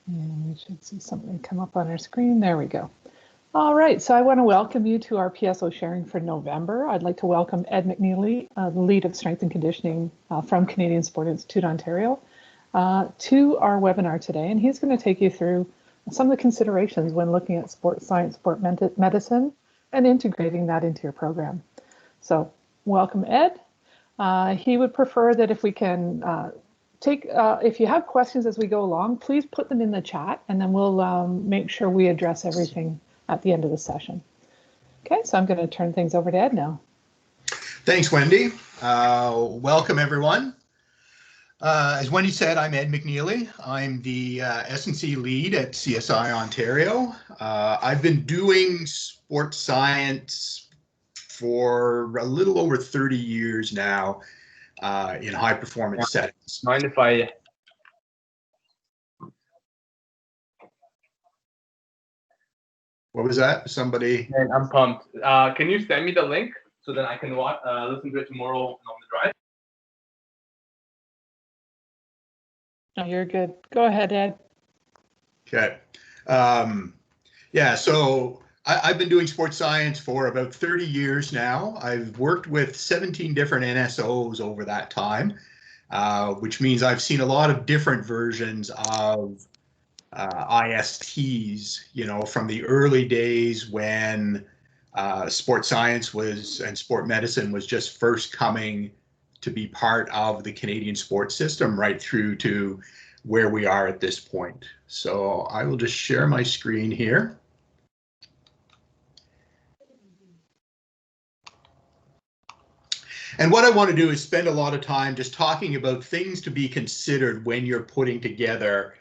And we should see something come up on our screen. There we go. All right, so I want to welcome you to our PSO sharing for November. I'd like to welcome Ed McNeely, the lead of strength and conditioning from Canadian Sport Institute Ontario, to our webinar today. And he's going to take you through some of the considerations when looking at sports science, sport medicine, and integrating that into your program. So welcome, Ed. He would prefer that if we can if you have questions as we go along, please put them in the chat, and then we'll make sure we address everything at the end of the session. Okay, so I'm going to turn things over to Ed now. Thanks, Wendy. Welcome, everyone. As Wendy said, I'm Ed McNeely. I'm the S&C lead at CSI Ontario. I've been doing sports science for a little over 30 years now in high performance settings. Mind if I... What was that? Somebody? Man, I'm pumped. Can you send me the link so that I can listen to it tomorrow on the drive? No, you're good. Go ahead, Ed. Okay. Yeah, so I've been doing sports science for about 30 years now. I've worked with 17 different NSOs over that time, which means I've seen a lot of different versions of ISTs, you know, from the early days when sports science and sport medicine was just first coming to be part of the Canadian sports system, right through to where we are at this point. So I will just share my screen here. And what I want to do is spend a lot of time just talking about things to be considered when you're putting together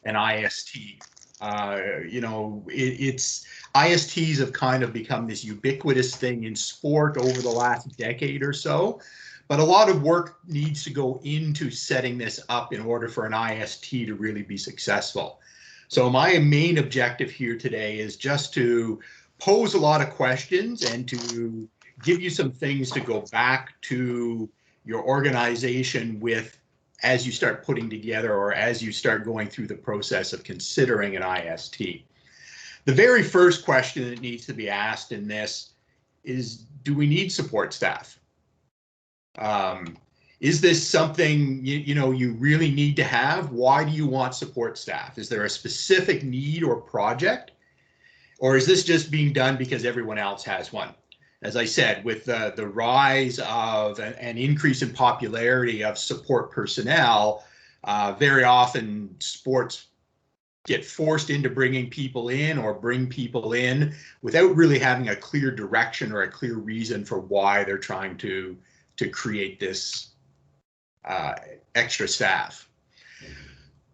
an IST. You know, ISTs have kind of become this ubiquitous thing in sport over the last decade or so, but a lot of work needs to go into setting this up in order for an IST to really be successful. So my main objective here today is just to pose a lot of questions and to give you some things to go back to your organization with as you start putting together or as you start going through the process of considering an IST. The very first question that needs to be asked in this is, do we need support staff? Is this something you know you really need to have? Why do you want support staff? Is there a specific need or project? Or is this just being done because everyone else has one? As I said, with the rise of an increase in popularity of support personnel, very often sports get forced into bringing people in or bring people in without really having a clear direction or a clear reason for why they're trying to create this extra staff.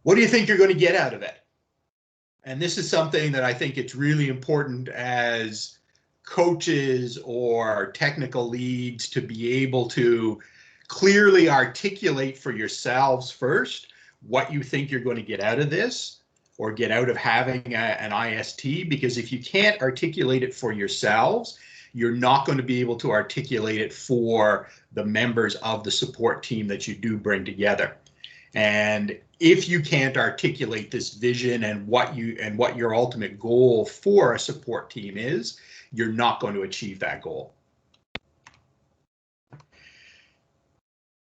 What do you think you're going to get out of it? And this is something that I think it's really important as coaches or technical leads to be able to clearly articulate for yourselves first what you think you're going to get out of this or get out of having an IST, because if you can't articulate it for yourselves, you're not going to be able to articulate it for the members of the support team that you do bring together. And if you can't articulate this vision and what your ultimate goal for a support team is, you're not going to achieve that goal.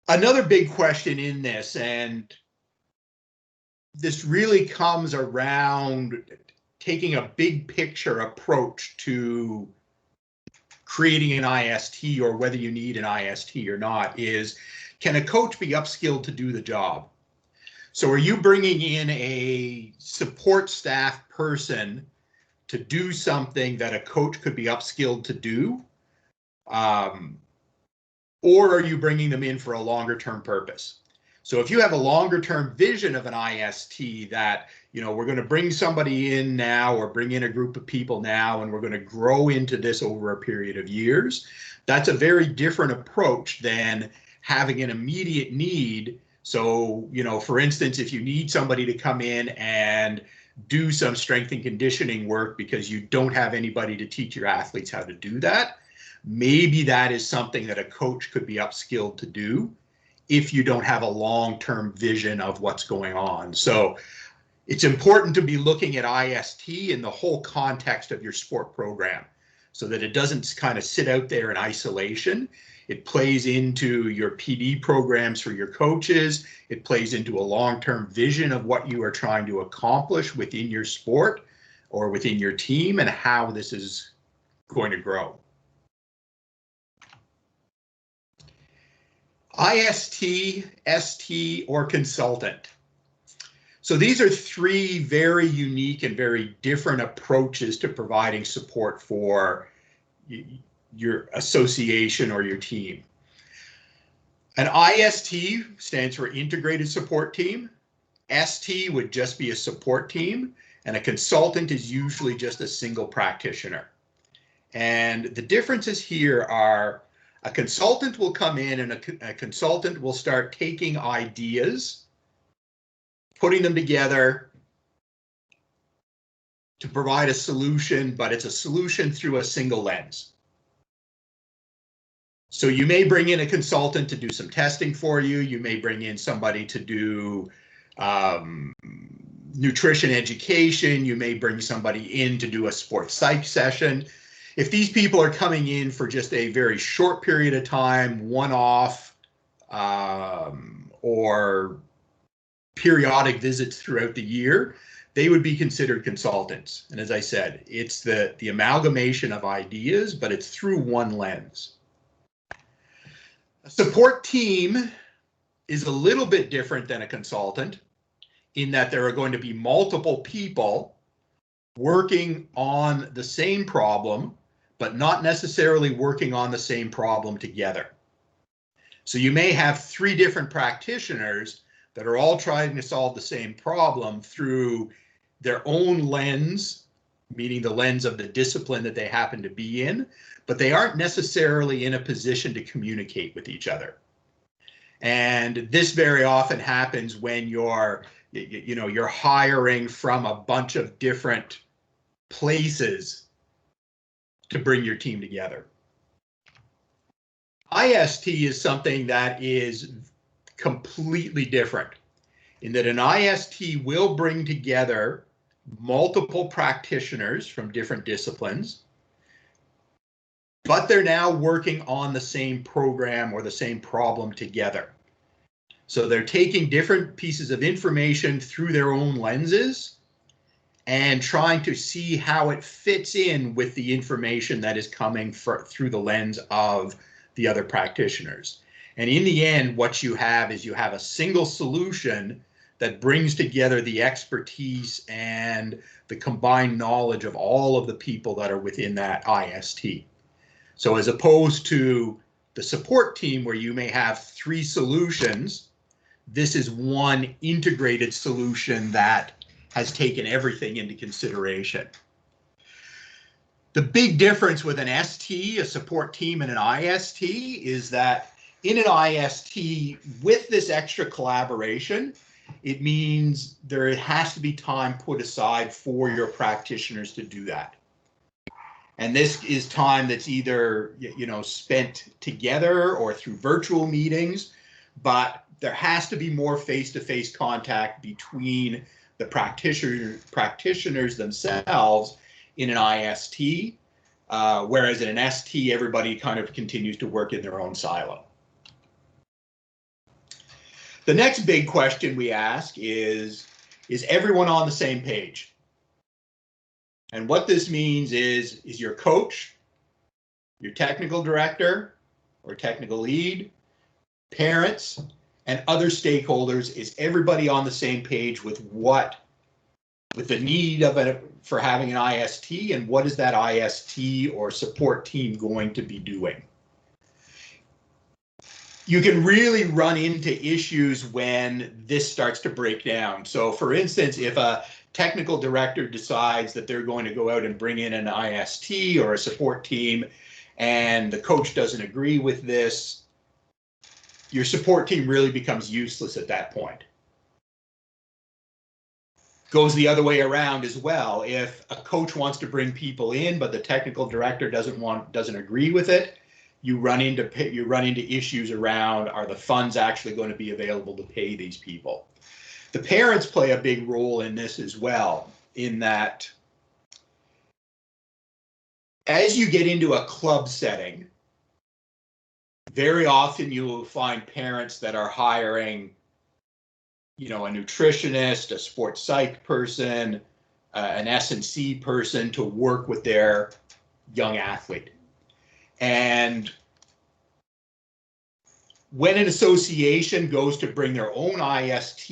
Another big question in this, and this really comes around taking a big picture approach to creating an IST or whether you need an IST or not, is can a coach be upskilled to do the job? So are you bringing in a support staff person to do something that a coach could be upskilled to do? Or are you bringing them in for a longer term purpose? So if you have a longer term vision of an IST that, you know, we're going to bring somebody in now or bring in a group of people now and we're going to grow into this over a period of years, that's a very different approach than having an immediate need. So, you know, for instance, if you need somebody to come in and do some strength and conditioning work because you don't have anybody to teach your athletes how to do that, maybe that is something that a coach could be upskilled to do if you don't have a long-term vision of what's going on. So It's important to be looking at IST in the whole context of your sport program so that it doesn't kind of sit out there in isolation. It plays into your PD programs for your coaches. It plays into a long-term vision of what you are trying to accomplish within your sport or within your team and how this is going to grow. IST, ST, or consultant. So these are three very unique and very different approaches to providing support for your association or your team. An IST stands for Integrated Support Team. ST would just be a support team, and a consultant is usually just a single practitioner. And the differences here are a consultant will come in and a consultant will start taking ideas, putting them together to provide a solution, but it's a solution through a single lens. So you may bring in a consultant to do some testing for you. You may bring in somebody to do nutrition education. You may bring somebody in to do a sports psych session. If these people are coming in for just a very short period of time, one-off, or periodic visits throughout the year, they would be considered consultants. And as I said, it's the amalgamation of ideas, but it's through one lens. A support team is a little bit different than a consultant in that there are going to be multiple people working on the same problem, but not necessarily working on the same problem together. So you may have three different practitioners that are all trying to solve the same problem through their own lens, meaning the lens of the discipline that they happen to be in, but they aren't necessarily in a position to communicate with each other. And this very often happens when you're hiring from a bunch of different places to bring your team together. IST is something that is completely different in that an IST will bring together multiple practitioners from different disciplines, but they're now working on the same program or the same problem together. So they're taking different pieces of information through their own lenses and trying to see how it fits in with the information that is coming through the lens of the other practitioners. And in the end, what you have is you have a single solution that brings together the expertise and the combined knowledge of all of the people that are within that IST. So as opposed to the support team where you may have three solutions, this is one integrated solution that has taken everything into consideration. The big difference with an ST, a support team, and an IST is that in an IST, with this extra collaboration, it means there has to be time put aside for your practitioners to do that. And this is time that's either, spent together or through virtual meetings, but there has to be more face-to-face contact between the practitioners themselves in an IST, whereas in an ST, everybody kind of continues to work in their own silo. The next big question we ask is everyone on the same page? And what this means is your coach, your technical director or technical lead, parents, and other stakeholders, is everybody on the same page with the need of for having an IST, and what is that IST or support team going to be doing? You can really run into issues when this starts to break down. So for instance, if a technical director decides that they're going to go out and bring in an IST or a support team and the coach doesn't agree with this, your support team really becomes useless at that point. Goes the other way around as well. If a coach wants to bring people in, but the technical director doesn't agree with it, you run into issues around, are the funds actually going to be available to pay these people? The parents play a big role in this as well, in that as you get into a club setting, very often you will find parents that are hiring, a nutritionist, a sports psych person, an S&C person to work with their young athlete. And when an association goes to bring their own IST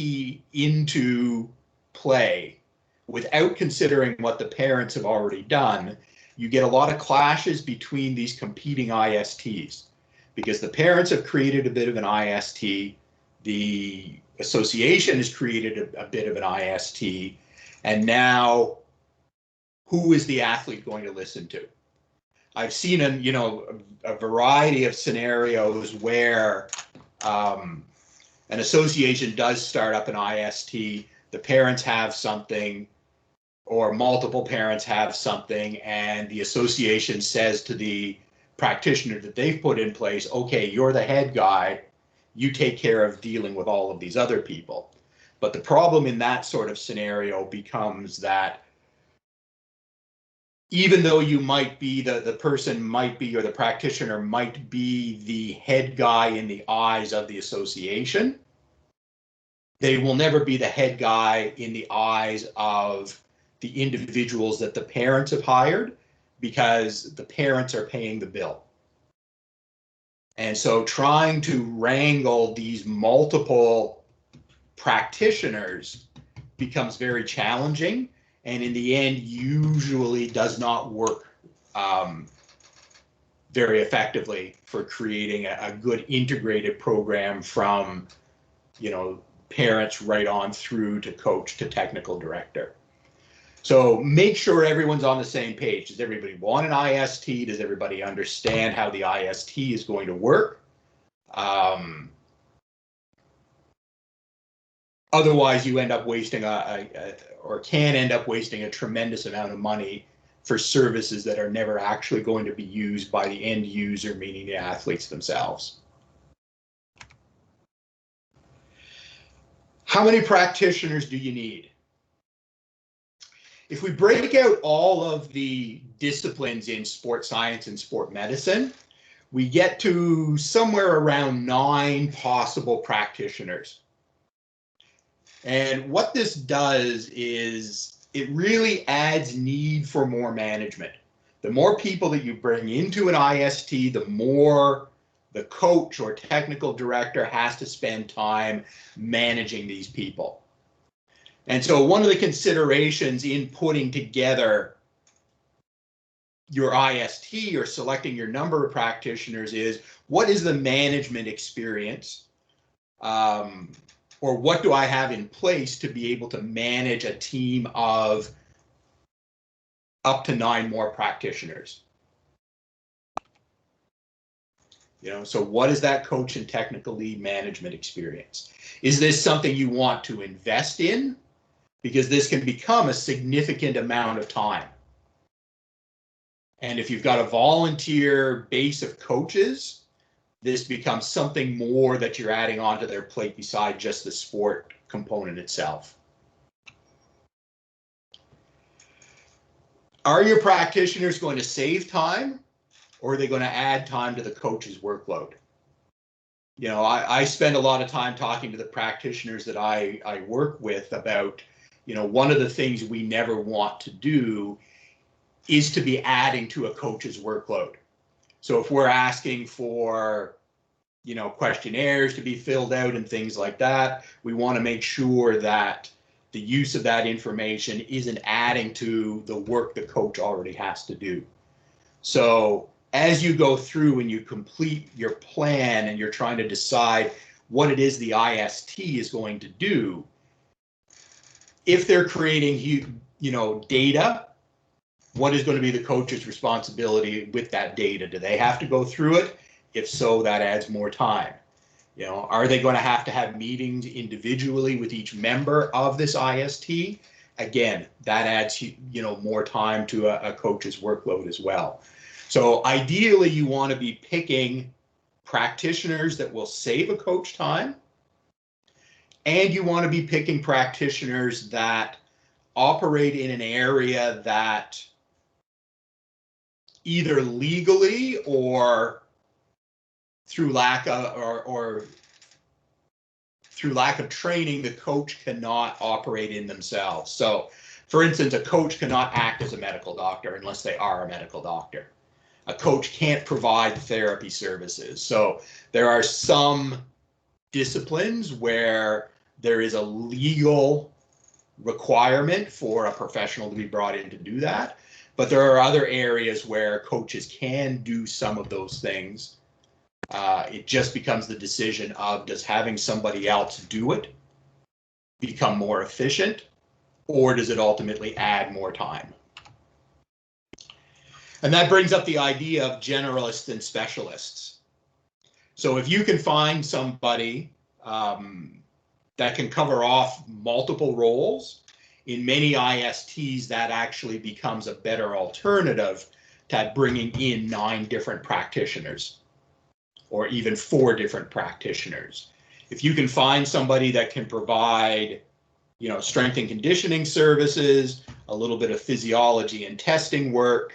into play without considering what the parents have already done, you get a lot of clashes between these competing ISTs, because the parents have created a bit of an IST, the association has created a bit of an IST, and now who is the athlete going to listen to? I've seen a variety of scenarios where an association does start up an IST, the parents have something, or multiple parents have something, and the association says to the practitioner that they've put in place, okay, you're the head guy, you take care of dealing with all of these other people. But the problem in that sort of scenario becomes that even though you might be, the person might be, or the practitioner might be the head guy in the eyes of the association, they will never be the head guy in the eyes of the individuals that the parents have hired, because the parents are paying the bill. And so trying to wrangle these multiple practitioners becomes very challenging, and in the end usually does not work very effectively for creating a good integrated program from parents right on through to coach to technical director. So make sure everyone's on the same page. Does everybody want an IST? Does everybody understand how the IST is going to work? Otherwise, you end up wasting or can end up wasting a tremendous amount of money for services that are never actually going to be used by the end user, meaning the athletes themselves. How many practitioners do you need? If we break out all of the disciplines in sports science and sport medicine, we get to somewhere around 9 possible practitioners. And what this does is it really adds need for more management. The more people that you bring into an IST, the more the coach or technical director has to spend time managing these people. And so one of the considerations in putting together your IST or selecting your number of practitioners is, what is the management experience? Or what do I have in place to be able to manage a team of up to 9 more practitioners? So what is that coach and technical lead management experience? Is this something you want to invest in? Because this can become a significant amount of time. And if you've got a volunteer base of coaches, this becomes something more that you're adding onto their plate beside just the sport component itself. Are your practitioners going to save time, or are they going to add time to the coach's workload? I spend a lot of time talking to the practitioners that I work with about, one of the things we never want to do is to be adding to a coach's workload. So if we're asking for, questionnaires to be filled out and things like that, we want to make sure that the use of that information isn't adding to the work the coach already has to do. So as you go through and you complete your plan and you're trying to decide what it is the IST is going to do, if they're creating, data, what is going to be the coach's responsibility with that data? Do they have to go through it? If so, that adds more time. Are they going to have meetings individually with each member of this IST? Again, that adds, more time to a coach's workload as well. So ideally, you want to be picking practitioners that will save a coach time And you want to be picking practitioners that operate in an area that either legally or through lack of or through lack of training, the coach cannot operate in themselves. So, for instance, a coach cannot act as a medical doctor unless they are a medical doctor. A coach can't provide therapy services. So there are some disciplines where there is a legal requirement for a professional to be brought in to do that. But there are other areas where coaches can do some of those things. It just becomes the decision of, does having somebody else do it become more efficient, or does it ultimately add more time? And that brings up the idea of generalists and specialists. So if you can find somebody that can cover off multiple roles, in many ISTs, that actually becomes a better alternative to bringing in 9 different practitioners, or even 4 different practitioners. If you can find somebody that can provide, you know, strength and conditioning services, a little bit of physiology and testing work,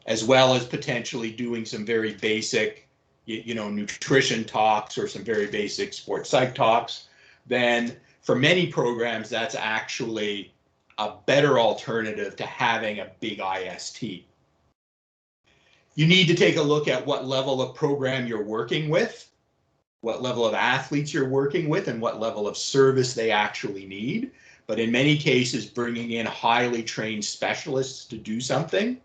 as well as potentially doing some very basic, you know, nutrition talks or some very basic sports psych talks, then for many programs, that's actually a better alternative to having a big IST. You need to take a look at what level of program you're working with, what level of athletes you're working with, and what level of service they actually need. But in many cases, bringing in highly trained specialists to do something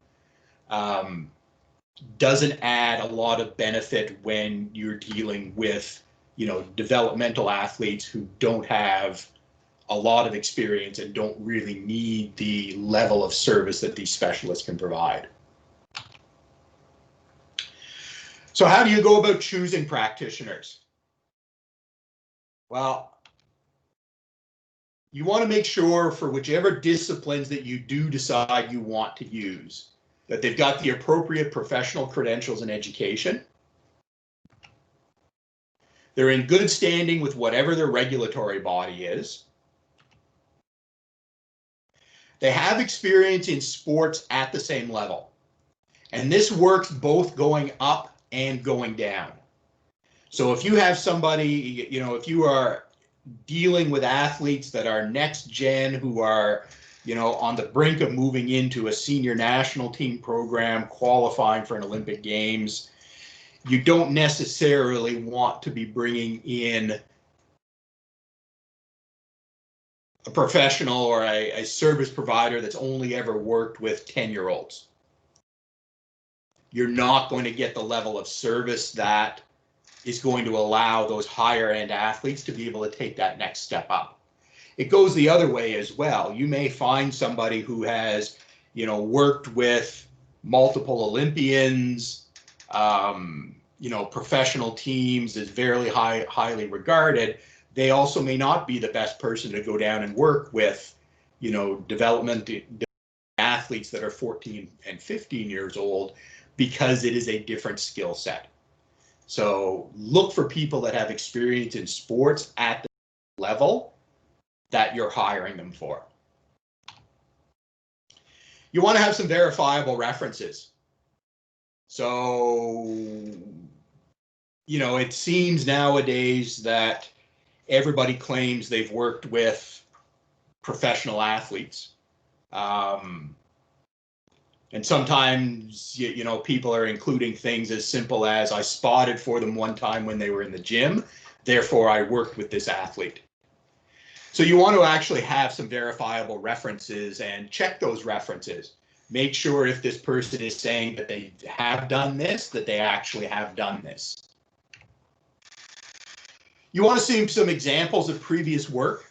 doesn't add a lot of benefit when you're dealing with, you know, developmental athletes who don't have a lot of experience and don't really need the level of service that these specialists can provide. So how do you go about choosing practitioners? Well, you want to make sure for whichever disciplines that you do decide you want to use, that they've got the appropriate professional credentials and education. They're in good standing with whatever their regulatory body is. They have experience in sports at the same level. And this works both going up and going down. So if you have somebody, you know, if you are dealing with athletes that are next gen, who are, you know, on the brink of moving into a senior national team program, qualifying for an Olympic Games, you don't necessarily want to be bringing in a professional or a service provider that's only ever worked with 10-year-olds. You're not going to get the level of service that is going to allow those higher end athletes to be able to take that next step up. It goes the other way as well. You may find somebody who has, you know, worked with multiple Olympians, you know, professional teams, is very highly regarded. They also may not be the best person to go down and work with, you know, development athletes that are 14 and 15 years old, because it is a different skill set. So look for people that have experience in sports at the level that you're hiring them for. You want to have some verifiable references. So, you know, it seems nowadays that everybody claims they've worked with professional athletes. And sometimes, you know, people are including things as simple as, I spotted for them one time when they were in the gym, therefore I worked with this athlete. So you want to actually have some verifiable references and check those references. Make sure if this person is saying that they have done this, that they actually have done this. You want to see some examples of previous work.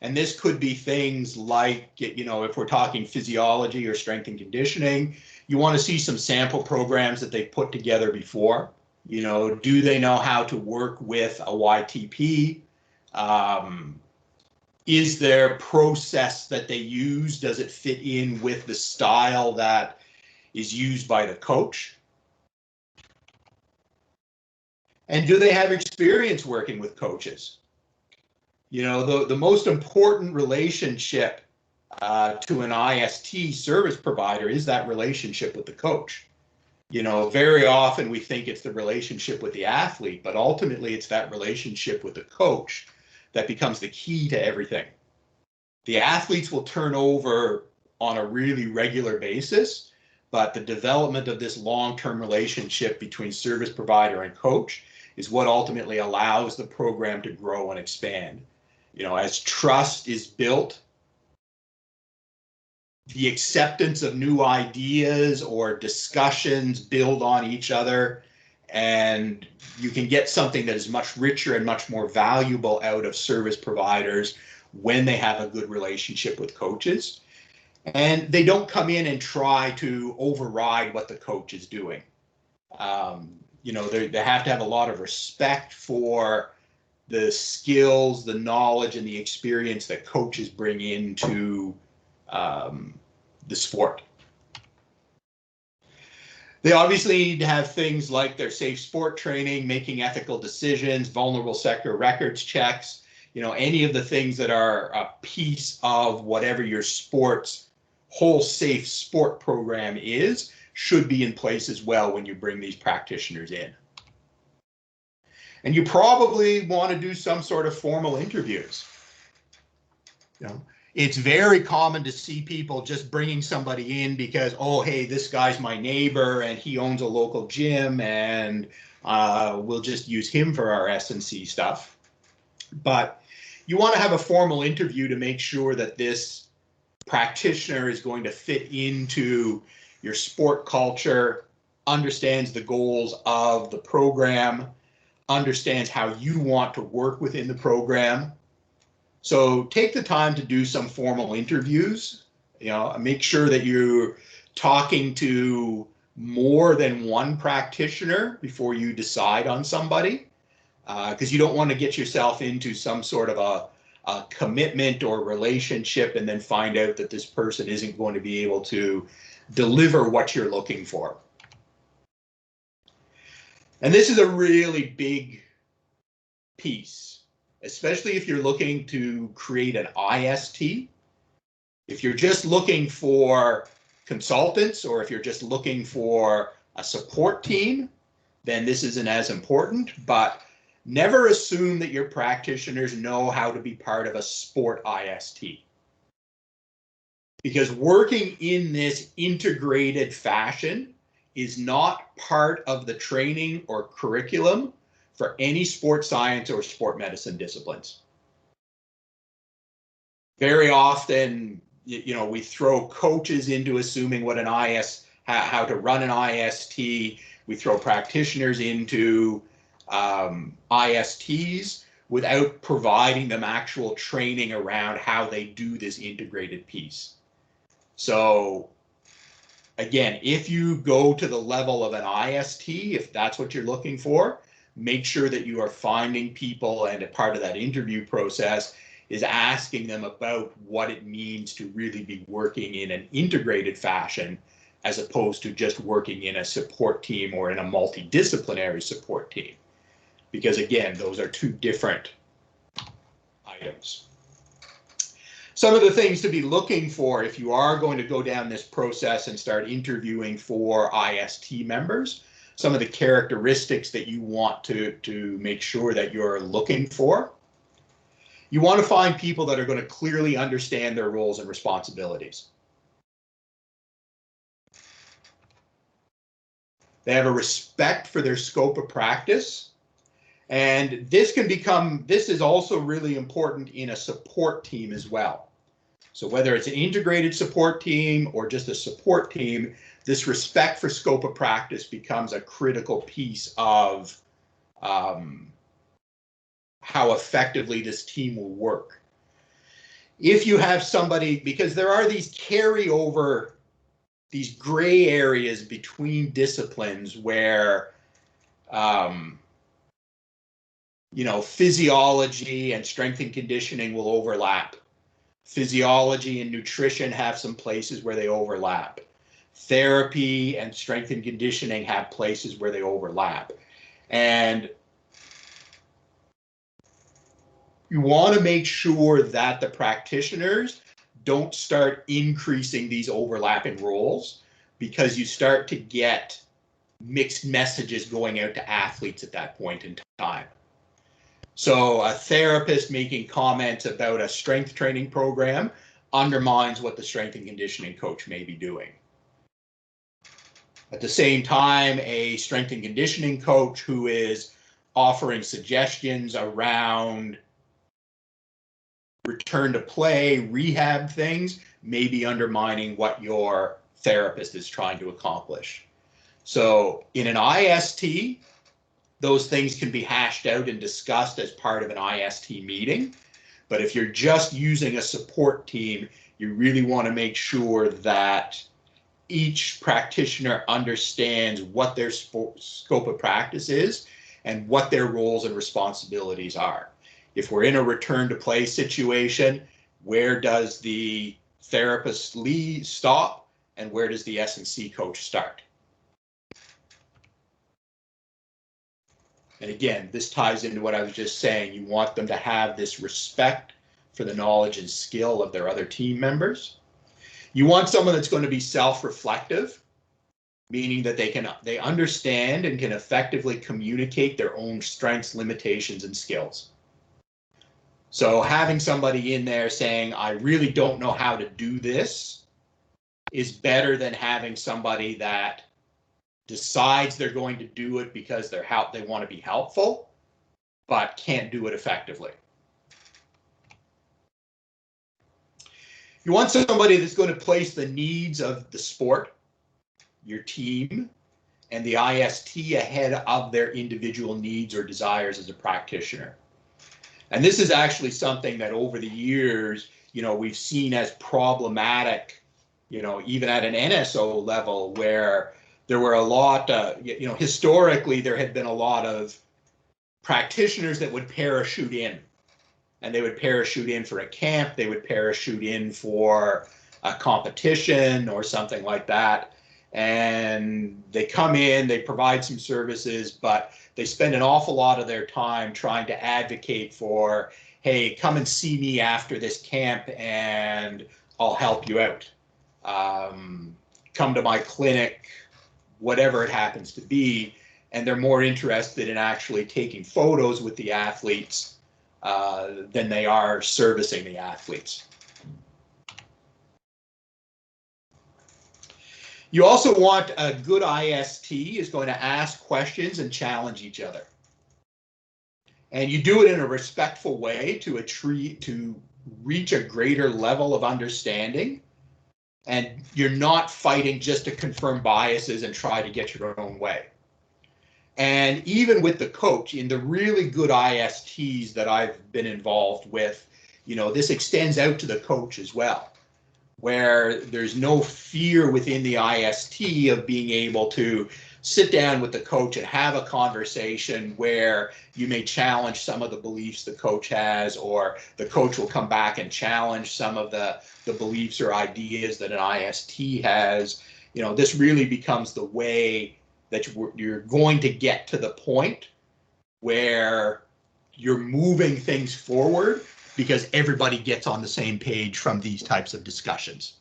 And this could be things like, you know, if we're talking physiology or strength and conditioning, you want to see some sample programs that they've put together before. You know, do they know how to work with a YTP? Is their process that they use, does it fit in with the style that is used by the coach? And do they have experience working with coaches? You know, the most important relationship to an IST service provider is that relationship with the coach. You know, very often we think it's the relationship with the athlete, but ultimately it's that relationship with the coach that becomes the key to everything. The athletes will turn over on a really regular basis, but the development of this long-term relationship between service provider and coach is what ultimately allows the program to grow and expand. You know, as trust is built, the acceptance of new ideas or discussions build on each other, and you can get something that is much richer and much more valuable out of service providers when they have a good relationship with coaches. And they don't come in and try to override what the coach is doing. You know, they have to have a lot of respect for the skills, the knowledge, and the experience that coaches bring into the sport. They obviously need to have things like their safe sport training, making ethical decisions, vulnerable sector records checks, you know, any of the things that are a piece of whatever your sport's whole safe sport program is, should be in place as well when you bring these practitioners in. And you probably want to do some sort of formal interviews. You know, it's very common to see people just bringing somebody in because, oh, hey, this guy's my neighbor and he owns a local gym and we'll just use him for our S&C stuff. But you want to have a formal interview to make sure that this practitioner is going to fit into your sport culture, understands the goals of the program, understands how you want to work within the program. So take the time to do some formal interviews. You know, make sure that you're talking to more than one practitioner before you decide on somebody, because you don't want to get yourself into some sort of a commitment or relationship and then find out that this person isn't going to be able to deliver what you're looking for. And this is a really big piece, especially if you're looking to create an IST. If you're just looking for consultants or if you're just looking for a support team, then this isn't as important. But never assume that your practitioners know how to be part of a sport IST. Because working in this integrated fashion is not part of the training or curriculum for any sports science or sport medicine disciplines. Very often, you know, we throw coaches into assuming what an how to run an IST. We throw practitioners into ISTs without providing them actual training around how they do this integrated piece. So again, if you go to the level of an IST, if that's what you're looking for, make sure that you are finding people, and a part of that interview process is asking them about what it means to really be working in an integrated fashion as opposed to just working in a support team or in a multidisciplinary support team. Because again, those are two different items. Some of the things to be looking for if you are going to go down this process and start interviewing for IST members, some of the characteristics that you want to make sure that you're looking for. You want to find people that are going to clearly understand their roles and responsibilities. They have a respect for their scope of practice. And this is also really important in a support team as well. So whether it's an integrated support team or just a support team, this respect for scope of practice becomes a critical piece of how effectively this team will work. If you have somebody, because there are these carryover, these gray areas between disciplines where you know, physiology and strength and conditioning will overlap. Physiology and nutrition have some places where they overlap. Therapy and strength and conditioning have places where they overlap. And You want to make sure that the practitioners don't start increasing these overlapping roles, because you start to get mixed messages going out to athletes at that point in time. So a therapist making comments about a strength training program undermines what the strength and conditioning coach may be doing. At the same time, a strength and conditioning coach who is offering suggestions around return to play, rehab things, may be undermining what your therapist is trying to accomplish. So in an IST, those things can be hashed out and discussed as part of an IST meeting. But if you're just using a support team, you really want to make sure that each practitioner understands what their scope of practice is and what their roles and responsibilities are. If we're in a return to play situation, where does the therapist stop and where does the S&C coach start? And again, this ties into what I was just saying. You want them to have this respect for the knowledge and skill of their other team members. You want someone that's going to be self-reflective, meaning that they understand and can effectively communicate their own strengths, limitations, and skills. So having somebody in there saying, I really don't know how to do this, is better than having somebody that decides they're going to do it because they want to be helpful, but can't do it effectively. You want somebody that's going to place the needs of the sport, your team, and the IST ahead of their individual needs or desires as a practitioner. And this is actually something that over the years, we've seen as problematic, even at an NSO level, where there were a lot, historically, there had been a lot of practitioners that would parachute in. And they would parachute in for a camp, they would parachute in for a competition or something like that. And they come in, they provide some services, but they spend an awful lot of their time trying to advocate for, hey, come and see me after this camp and I'll help you out. Come to my clinic, whatever it happens to be. And they're more interested in actually taking photos with the athletes than they are servicing the athletes. You also want a good IST is going to ask questions and challenge each other. And you do it in a respectful way to reach a greater level of understanding. And you're not fighting just to confirm biases and try to get your own way. And even with the coach, in the really good ISTs that I've been involved with, this extends out to the coach as well, where there's no fear within the IST of being able to sit down with the coach and have a conversation where you may challenge some of the beliefs the coach has, or the coach will come back and challenge some of the beliefs or ideas that an IST has. This really becomes the way that you're going to get to the point where you're moving things forward because everybody gets on the same page from these types of discussions.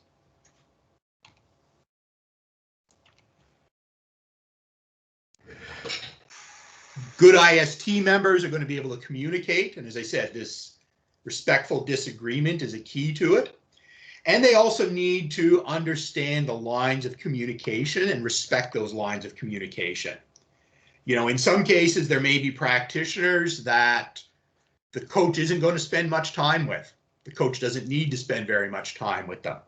Good IST members are going to be able to communicate, and as I said, this respectful disagreement is a key to it. And they also need to understand the lines of communication and respect those lines of communication. In some cases, there may be practitioners that the coach isn't going to spend much time with. The coach doesn't need to spend very much time with them.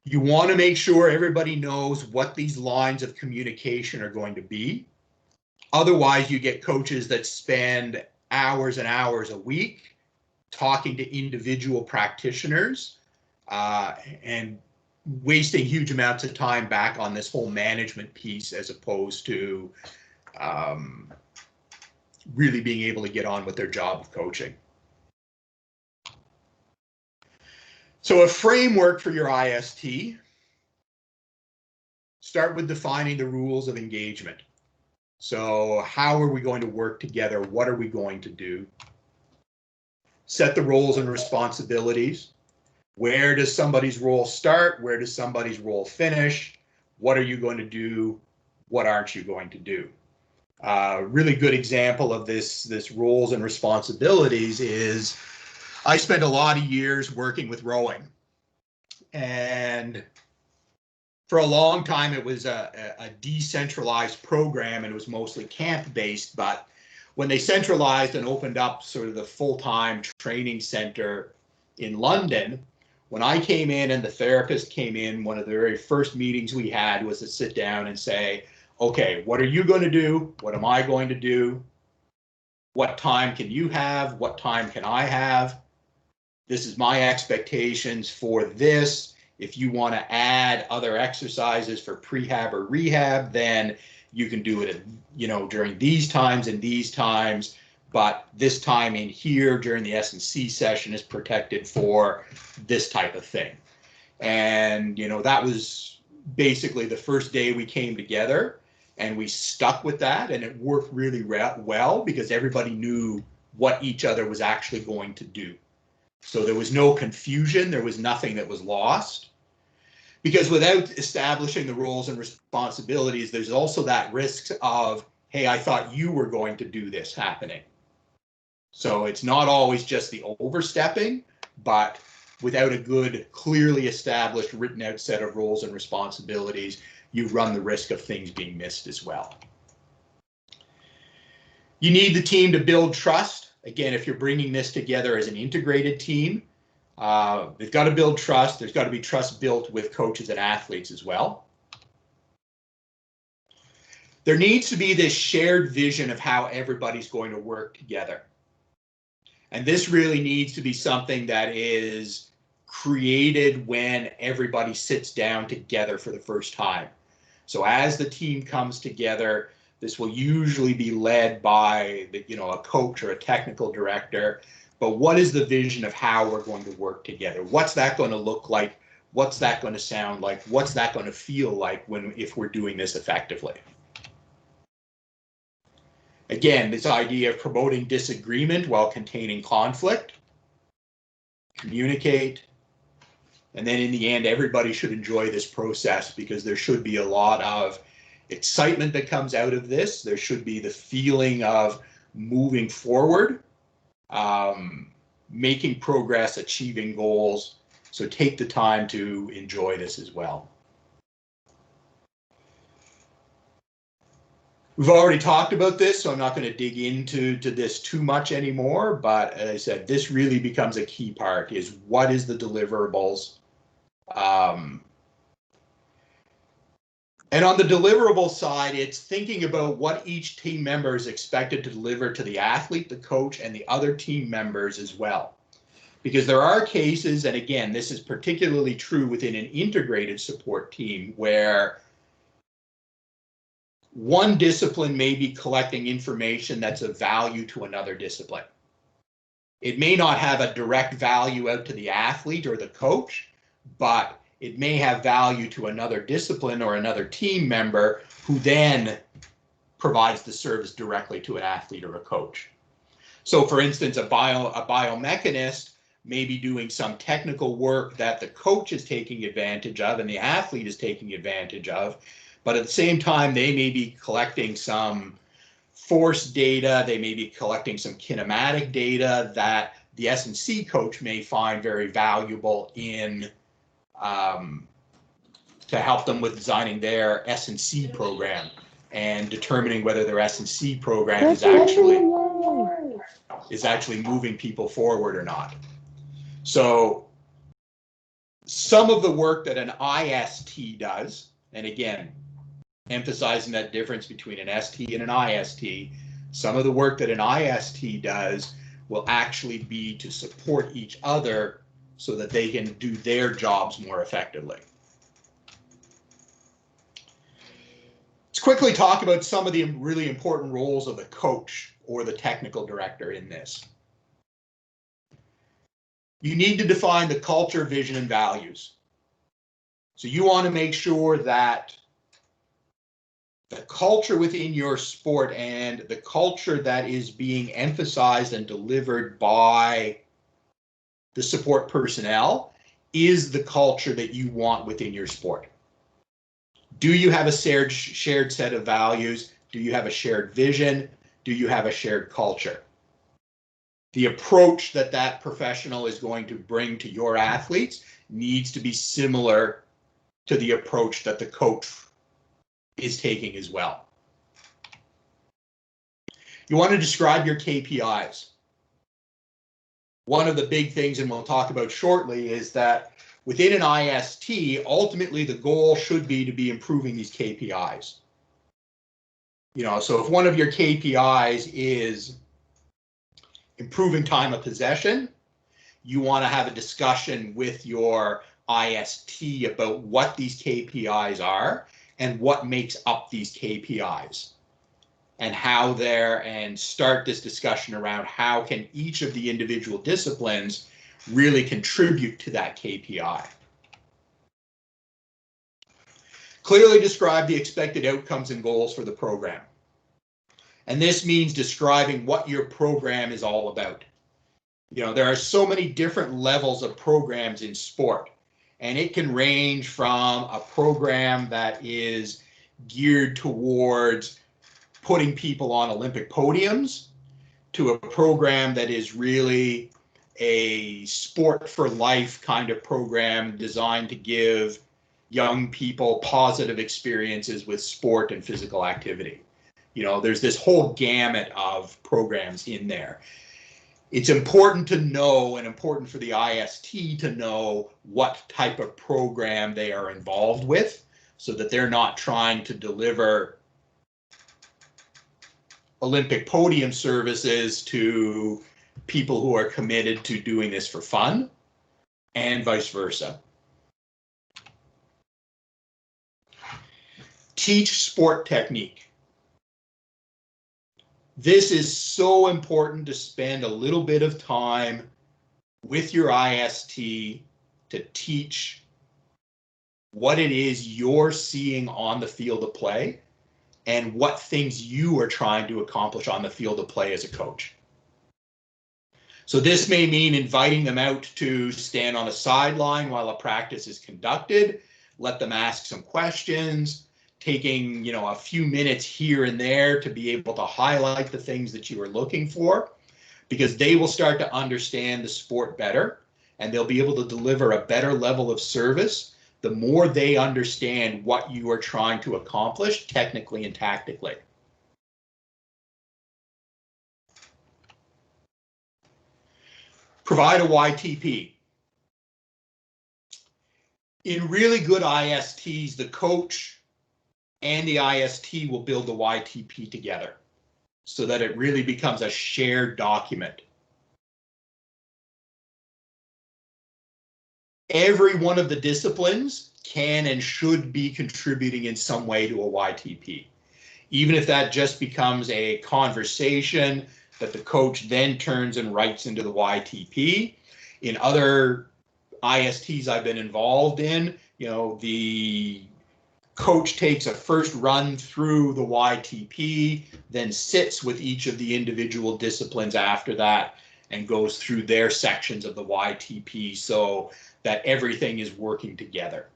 You want to make sure everybody knows what these lines of communication are going to be. Otherwise, you get coaches that spend hours and hours a week talking to individual practitioners and wasting huge amounts of time back on this whole management piece, as opposed to really being able to get on with their job of coaching. So a framework for your IST. Start with defining the rules of engagement. So how are we going to work together? What are we going to do? set the roles and responsibilities. Where does somebody's role start? Where does somebody's role finish? What are you going to do? What aren't you going to do? Really good example of this roles and responsibilities is I spent a lot of years working with rowing. And for a long time, it was a decentralized program and it was mostly camp-based. But when they centralized and opened up sort of the full-time training center in London, when I came in and the therapist came in, one of the very first meetings we had was to sit down and say, okay, what are you going to do? What am I going to do? What time can you have? What time can I have? This is my expectations for this. If you want to add other exercises for prehab or rehab, then you can do it, during these times and these times. But this time in here during the S&C session is protected for this type of thing. And, that was basically the first day we came together, and we stuck with that, and it worked really well because everybody knew what each other was actually going to do. So there was no confusion. There was nothing that was lost. Because without establishing the roles and responsibilities, there's also that risk of, hey, I thought you were going to do this happening. So it's not always just the overstepping, but without a good, clearly established, written out set of roles and responsibilities, you run the risk of things being missed as well. You need the team to build trust. Again, if you're bringing this together as an integrated team, they've got to build trust. There's got to be trust built with coaches and athletes as well. There needs to be this shared vision of how everybody's going to work together. And this really needs to be something that is created when everybody sits down together for the first time. So as the team comes together, this will usually be led by a coach or a technical director. But what is the vision of how we're going to work together? What's that going to look like? What's that going to sound like? What's that going to feel like if we're doing this effectively? Again, this idea of promoting disagreement while containing conflict, communicate, and then in the end, everybody should enjoy this process because there should be a lot of excitement that comes out of this. There should be the feeling of moving forward, making progress, achieving goals. So take the time to enjoy this as well. We've already talked about this, so I'm not going to dig into this too much anymore, but as I said, this really becomes a key part, is what is the deliverables? And on the deliverable side, it's thinking about what each team member is expected to deliver to the athlete, the coach, and the other team members as well. Because there are cases, and again, this is particularly true within an integrated support team, where one discipline may be collecting information that's of value to another discipline. It may not have a direct value out to the athlete or the coach, but it may have value to another discipline or another team member who then provides the service directly to an athlete or a coach. So for instance, a biomechanist may be doing some technical work that the coach is taking advantage of and the athlete is taking advantage of. But at the same time, they may be collecting some force data, they may be collecting some kinematic data that the S&C coach may find very valuable in to help them with designing their S&C program and determining whether their S&C program is actually moving people forward or not. So some of the work that an IST does, and again, emphasizing that difference between an ST and an IST, some of the work that an IST does will actually be to support each other so that they can do their jobs more effectively. Let's quickly talk about some of the really important roles of the coach or the technical director in this. You need to define the culture, vision, and values. So you want to make sure that the culture within your sport and the culture that is being emphasized and delivered by the support personnel is the culture that you want within your sport. Do you have a shared set of values? Do you have a shared vision? Do you have a shared culture? The approach that that professional is going to bring to your athletes needs to be similar to the approach that the coach is taking as well. You want to describe your KPIs. One of the big things, and we'll talk about shortly, is that within an IST, ultimately the goal should be to be improving these KPIs. You know, so if one of your KPIs is improving time of possession, you want to have a discussion with your IST about what these KPIs are and what makes up these KPIs and how they're, and start this discussion around how can each of the individual disciplines really contribute to that KPI. Clearly describe the expected outcomes and goals for the program. And this means describing what your program is all about. You know, there are so many different levels of programs in sport, and it can range from a program that is geared towards putting people on Olympic podiums to a program that is really a sport for life kind of program designed to give young people positive experiences with sport and physical activity. You know, there's this whole gamut of programs in there. It's important to know, and important for the IST to know, what type of program they are involved with, so that they're not trying to deliver Olympic podium services to people who are committed to doing this for fun, and vice versa. Teach sport technique. This is so important to spend a little bit of time with your IST to teach what it is you're seeing on the field of play and what things you are trying to accomplish on the field of play as a coach. So this may mean inviting them out to stand on a sideline while a practice is conducted, let them ask some questions, taking, you know, a few minutes here and there to be able to highlight the things that you are looking for, because they will start to understand the sport better and they'll be able to deliver a better level of service the more they understand what you are trying to accomplish technically and tactically. Provide a YTP. In really good ISTs, the coach and the IST will build the YTP together so that it really becomes a shared document. Every one of the disciplines can and should be contributing in some way to a YTP, even if that just becomes a conversation that the coach then turns and writes into the YTP. In other ISTs I've been involved in, you know, the coach takes a first run through the YTP, then sits with each of the individual disciplines after that and goes through their sections of the YTP so that everything is working together.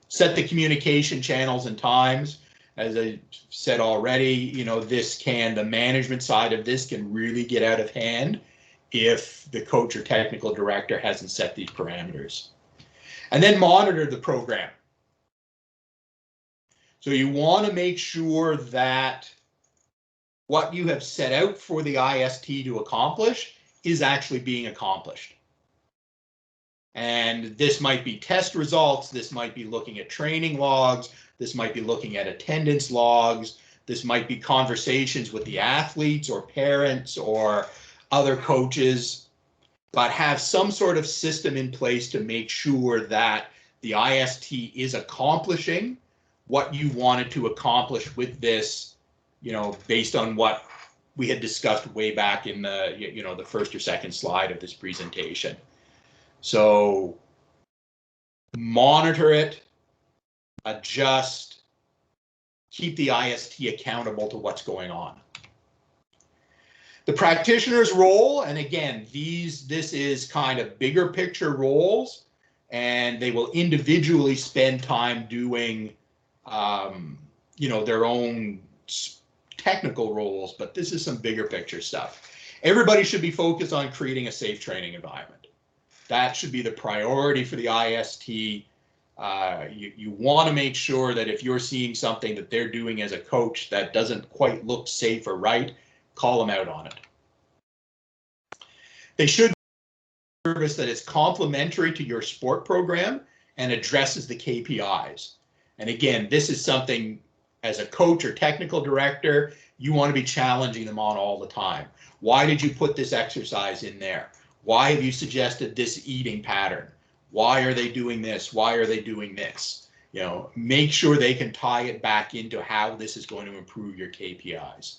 Set the communication channels and times. As I said already, you know, the management side of this can really get out of hand if the coach or technical director hasn't set these parameters. And then monitor the program. So you want to make sure that what you have set out for the IST to accomplish is actually being accomplished. And this might be test results, this might be looking at training logs, this might be looking at attendance logs, this might be conversations with the athletes or parents or other coaches, but have some sort of system in place to make sure that the IST is accomplishing what you wanted to accomplish with this, you know, based on what we had discussed way back in the, you know, the first or second slide of this presentation. So monitor it, adjust, keep the IST accountable to what's going on. The practitioner's role, and again, this is kind of bigger picture roles, and they will individually spend time doing, their own technical roles, but this is some bigger picture stuff. Everybody should be focused on creating a safe training environment. That should be the priority for the IST. You want to make sure that if you're seeing something that they're doing as a coach that doesn't quite look safe or right, call them out on it. They should be a service that is complementary to your sport program and addresses the KPIs. And again, this is something as a coach or technical director, you want to be challenging them on all the time. Why did you put this exercise in there? Why have you suggested this eating pattern? Why are they doing this? Why are they doing this? Make sure they can tie it back into how this is going to improve your KPIs.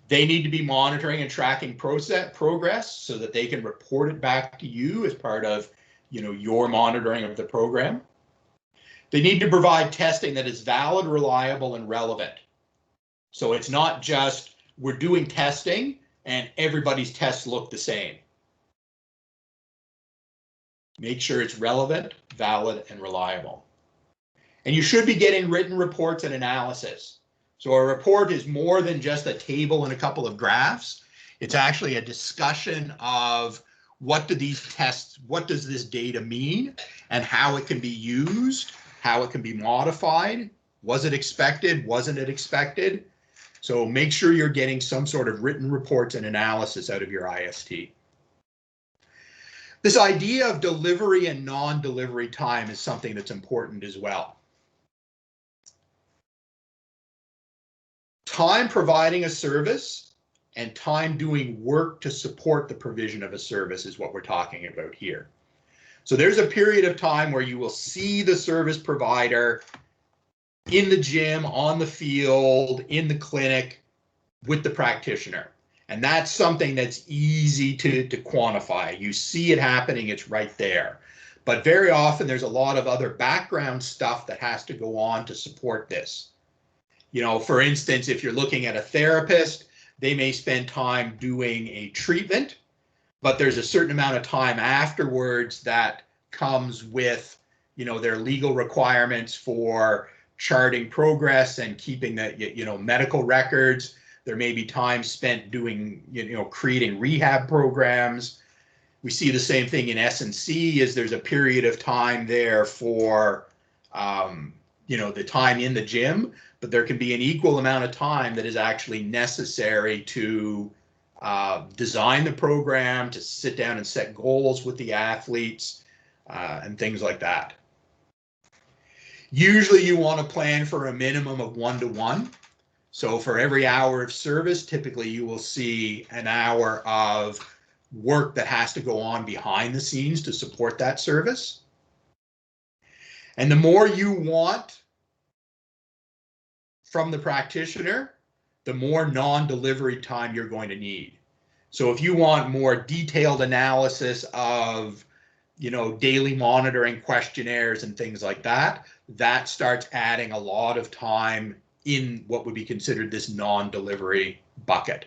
They need to be monitoring and tracking progress so that they can report it back to you as part of, your monitoring of the program. They need to provide testing that is valid, reliable, and relevant. So it's not just we're doing testing and everybody's tests look the same. Make sure it's relevant, valid, and reliable. And you should be getting written reports and analysis. So a report is more than just a table and a couple of graphs. It's actually a discussion of what does this data mean and how it can be used, how it can be modified. Was it expected? Wasn't it expected? So make sure you're getting some sort of written reports and analysis out of your IST. This idea of delivery and non-delivery time is something that's important as well. Time providing a service and time doing work to support the provision of a service is what we're talking about here. So there's a period of time where you will see the service provider in the gym, on the field, in the clinic with the practitioner. And that's something that's easy to quantify. You see it happening, it's right there. But very often there's a lot of other background stuff that has to go on to support this. For instance, if you're looking at a therapist, they may spend time doing a treatment, but there's a certain amount of time afterwards that comes with, their legal requirements for charting progress and keeping the, medical records. There may be time spent doing, creating rehab programs. We see the same thing in S&C is there's a period of time there for, the time in the gym, but there can be an equal amount of time that is actually necessary to design the program, to sit down and set goals with the athletes, and things like that. Usually you want to plan for a minimum of 1-to-1. So for every hour of service, typically you will see an hour of work that has to go on behind the scenes to support that service. And the more you want from the practitioner, the more non-delivery time you're going to need. So if you want more detailed analysis of, daily monitoring questionnaires and things like that, that starts adding a lot of time in what would be considered this non-delivery bucket.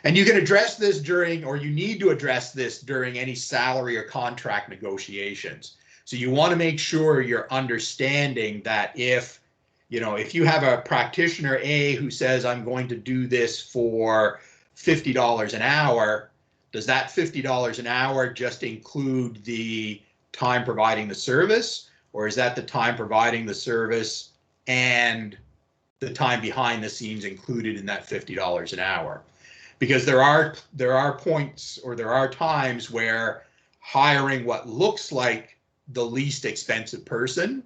And you can address this you need to address this during any salary or contract negotiations. So you want to make sure you're understanding that if you have a practitioner A who says, I'm going to do this for $50 an hour, does that $50 an hour just include the time providing the service? Or is that the time providing the service and the time behind the scenes included in that $50 an hour? Because there are points or there are times where hiring what looks like the least expensive person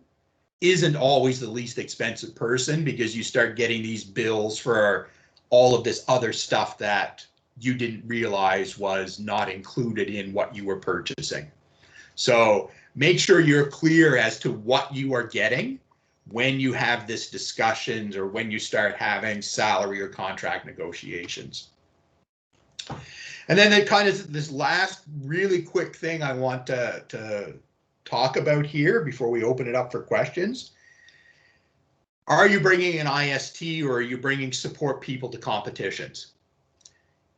isn't always the least expensive person, because you start getting these bills for all of this other stuff that you didn't realize was not included in what you were purchasing. So make sure you're clear as to what you are getting when you have this discussions or when you start having salary or contract negotiations. And then this last really quick thing I want to talk about here before we open it up for questions. Are you bringing an IST or are you bringing support people to competitions?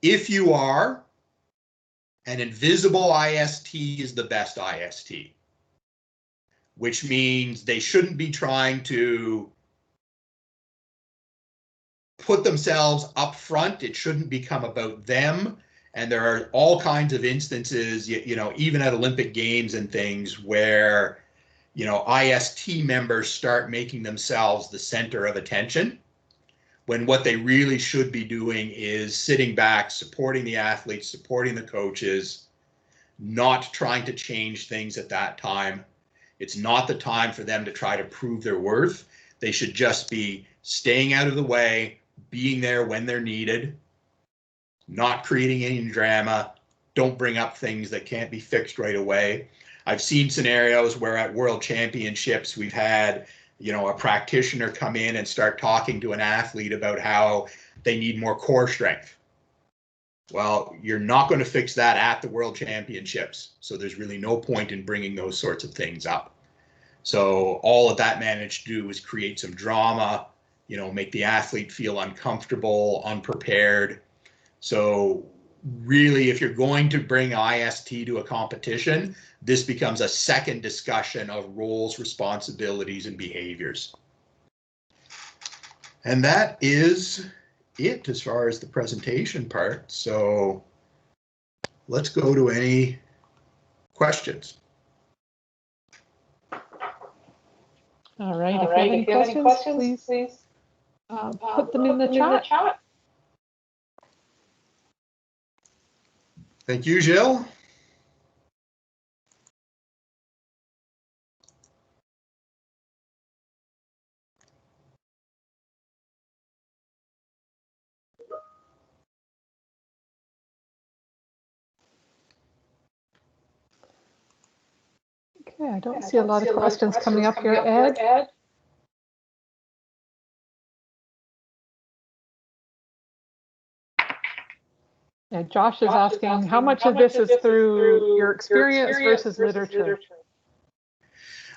If you are, an invisible IST is the best IST, which means they shouldn't be trying to put themselves up front. It shouldn't become about them. And there are all kinds of instances, you know, even at Olympic Games and things where, you know, IST members start making themselves the center of attention, when what they really should be doing is sitting back, supporting the athletes, supporting the coaches, not trying to change things at that time. It's not the time for them to try to prove their worth. They should just be staying out of the way, being there when they're needed, not creating any drama. Don't bring up things that can't be fixed right away. I've seen scenarios where at World Championships we've had, you know, a practitioner come in and start talking to an athlete about how they need more core strength. Well, you're not going to fix that at the World Championships, so there's really no point in bringing those sorts of things up. So all of that managed to do was create some drama, you know, make the athlete feel uncomfortable, unprepared. So really, if you're going to bring IST to a competition, this becomes a second discussion of roles, responsibilities, and behaviors. And that is it as far as the presentation part. So let's go to any questions. All right. If you have any questions, please put them in the chat. Thank you, Jill. Okay, I don't see a lot of questions coming up here, Ed. Yeah, Josh is asking, how much of this is through your experience versus literature?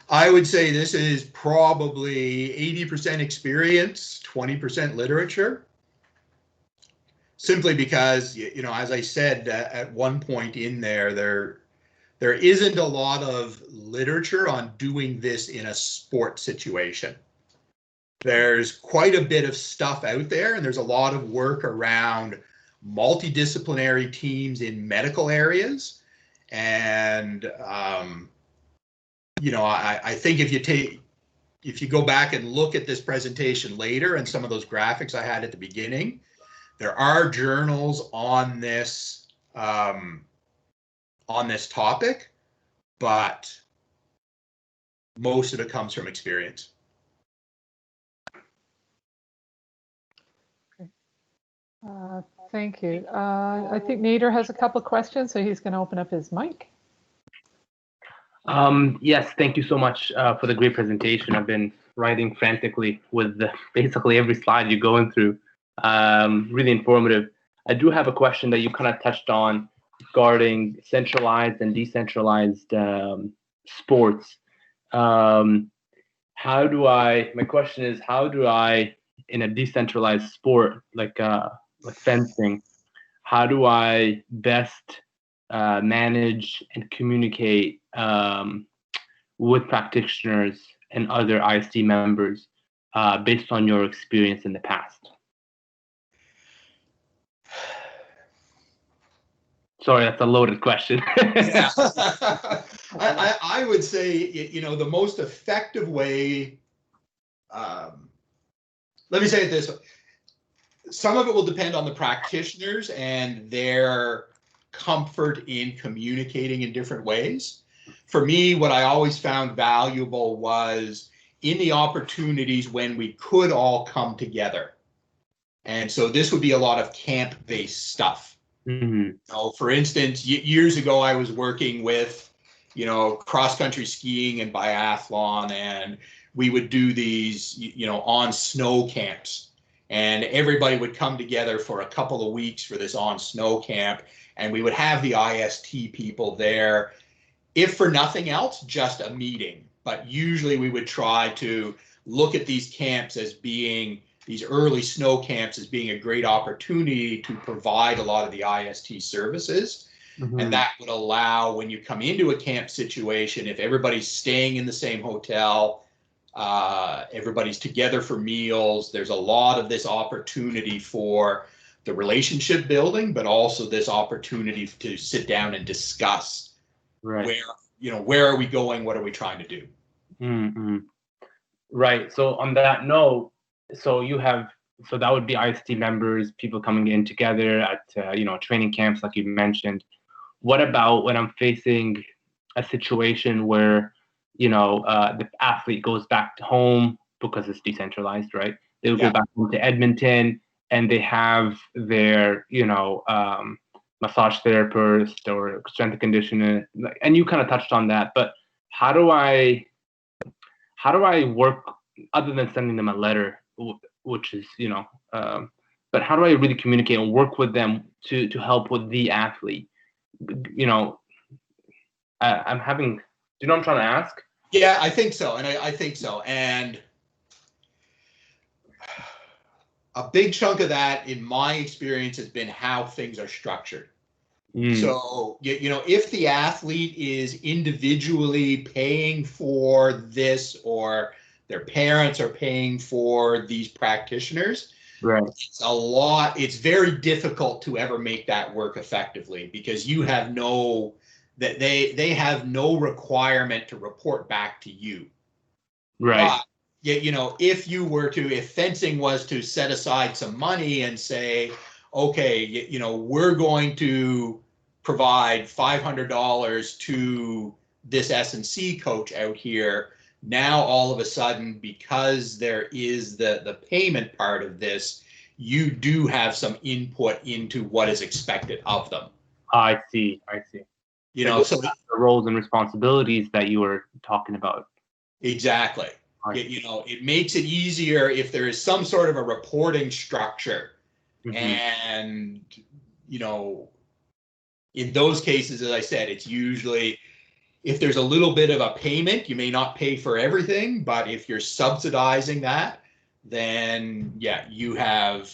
I would say this is probably 80% experience, 20% literature. Simply because, you know, as I said at one point in there isn't a lot of literature on doing this in a sport situation. There's quite a bit of stuff out there, and there's a lot of work around multidisciplinary teams in medical areas. And, you know, I think if you go back and look at this presentation later and some of those graphics I had at the beginning, there are journals on this topic, but most of it comes from experience. Thank you. I think Nader has a couple of questions, so he's going to open up his mic. Yes, thank you so much for the great presentation. I've been writing frantically with basically every slide you're going through. Really informative. I do have a question that you kind of touched on regarding centralized and decentralized sports. My question is, how do I, in a decentralized sport like fencing, how do I best manage and communicate with practitioners and other IST members based on your experience in the past? Sorry, that's a loaded question. Yeah. I would say, you know, the most effective way, let me say it this way. Some of it will depend on the practitioners and their comfort in communicating in different ways. For me, what I always found valuable was in the opportunities when we could all come together. And so this would be a lot of camp-based stuff. Mm-hmm. So for instance, years ago, I was working with, you know, cross-country skiing and biathlon, and we would do these, you know, on snow camps. And everybody would come together for a couple of weeks for this on snow camp, and we would have the IST people there, if for nothing else, just a meeting. But usually we would try to look at these camps as being these early snow camps as being a great opportunity to provide a lot of the IST services. Mm-hmm. And that would allow, when you come into a camp situation, if everybody's staying in the same hotel, everybody's together for meals, there's a lot of this opportunity for the relationship building, but also this opportunity to sit down and discuss Right. where are we going? What are we trying to do? Mm-hmm. Right. So on that note, so that would be IST members, people coming in together at, training camps, like you mentioned. What about when I'm facing a situation where, the athlete goes back to home because it's decentralized, right? They'll go back home to Edmonton and they have their, massage therapist or strength and conditioner, and you kind of touched on that, but how do I work, other than sending them a letter, which is, but how do I really communicate and work with them to help with the athlete? I'm having, do you know what I'm trying to ask? Yeah, I think so. And I think so. And a big chunk of that, in my experience, has been how things are structured. So, if the athlete is individually paying for this, or their parents are paying for these practitioners, right, it's very difficult to ever make that work effectively, because you have they have no requirement to report back to you. Right. But, if fencing was to set aside some money and say, okay, we're going to provide $500 to this S&C coach out here. Now, all of a sudden, because there is the payment part of this, you do have some input into what is expected of them. I see. So the roles and responsibilities that you were talking about. Exactly. It makes it easier if there is some sort of a reporting structure. Mm-hmm. And, in those cases, as I said, it's usually, if there's a little bit of a payment, you may not pay for everything, but if you're subsidizing that, then you have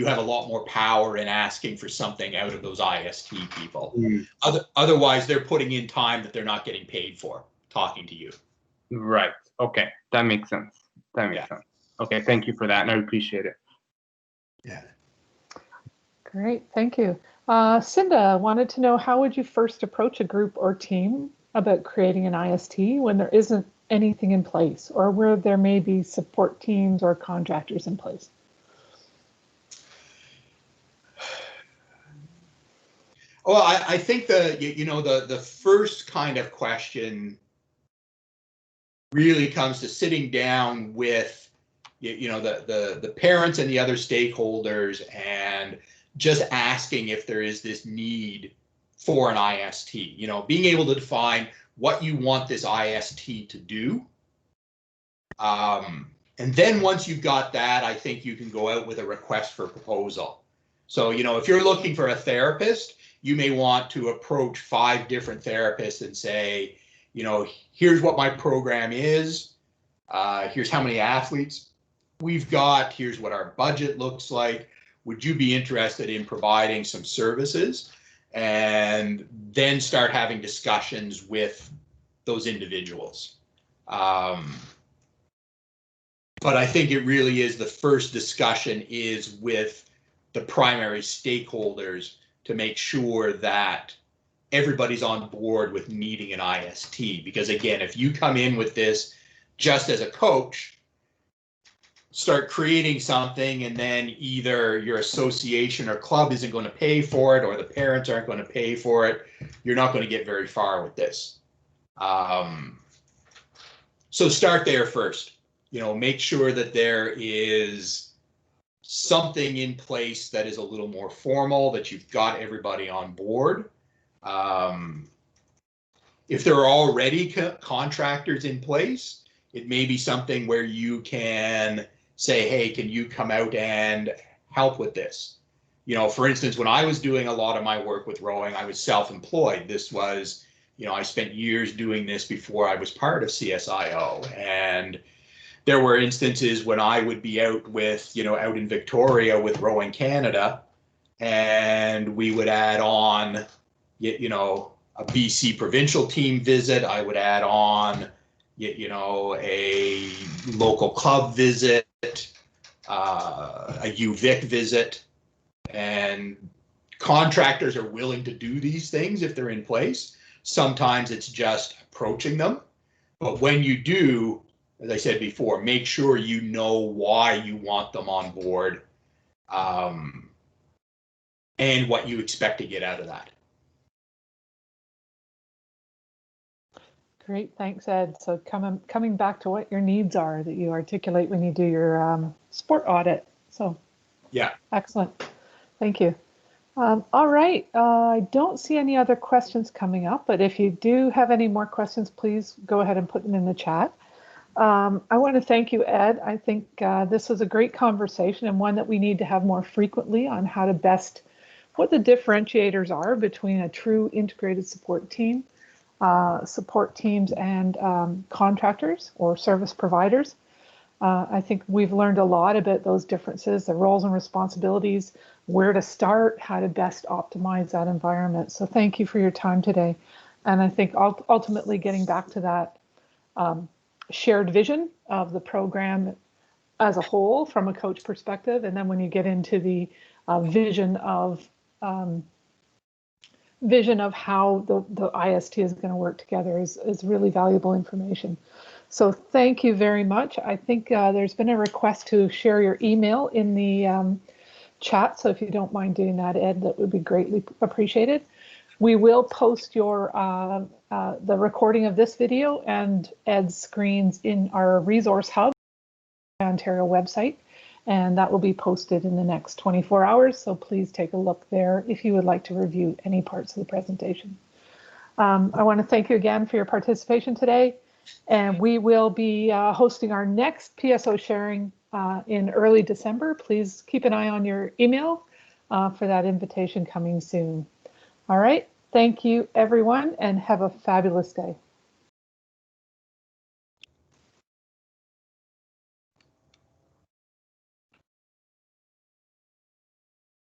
a lot more power in asking for something out of those IST people. Mm. Otherwise, they're putting in time that they're not getting paid for talking to you. Right. Okay. That makes sense. Sense. Okay. Thank you for that. And I appreciate it. Yeah. Great. Thank you. Cinda wanted to know, how would you first approach a group or team about creating an IST when there isn't anything in place, or where there may be support teams or contractors in place? Well, I think the first kind of question really comes to sitting down with the parents and the other stakeholders, and just asking if there is this need for an IST. Being able to define what you want this IST to do. And then once you've got that, I think you can go out with a request for proposal. So, if you're looking for a therapist, you may want to approach 5 different therapists and say, here's what my program is. Here's how many athletes we've got. Here's what our budget looks like. Would you be interested in providing some services? And then start having discussions with those individuals. But I think it really is, the first discussion is with the primary stakeholders to make sure that everybody's on board with needing an IST. Because again, if you come in with this just as a coach, start creating something, and then either your association or club isn't going to pay for it, or the parents aren't going to pay for it, you're not going to get very far with this. So start there first. Make sure that there is something in place that is a little more formal, that you've got everybody on board. If there are already contractors in place, it may be something where you can say, hey, can you come out and help with this? For instance, when I was doing a lot of my work with rowing, I was self-employed. This was, I spent years doing this before I was part of CSIO. And there were instances when I would be out with, out in Victoria with Rowing Canada, and we would add on, a BC provincial team visit. I would add on, a local club visit, a UVic visit, and contractors are willing to do these things if they're in place. Sometimes it's just approaching them. But when you do, as I said before, make sure you know why you want them on board, and what you expect to get out of that. Great, thanks, Ed. So coming back to what your needs are that you articulate when you do your sport audit. So yeah, excellent. Thank you. All right, I don't see any other questions coming up, but if you do have any more questions, please go ahead and put them in the chat. I want to thank you, Ed. I think this was a great conversation and one that we need to have more frequently on how to best, what the differentiators are between a true integrated support team, support teams and contractors or service providers. I think we've learned a lot about those differences, the roles and responsibilities, where to start, how to best optimize that environment. So thank you for your time today. And I think ultimately getting back to that shared vision of the program as a whole from a coach perspective. And then when you get into the vision of how the IST is going to work together is really valuable information. So thank you very much. I think there's been a request to share your email in the chat. So if you don't mind doing that, Ed, that would be greatly appreciated. We will post your the recording of this video and Ed's screens in our resource hub, Ontario website, and that will be posted in the next 24 hours. So please take a look there if you would like to review any parts of the presentation. I want to thank you again for your participation today. And we will be hosting our next PSO sharing in early December. Please keep an eye on your email for that invitation coming soon. All right. Thank you, everyone, and have a fabulous day.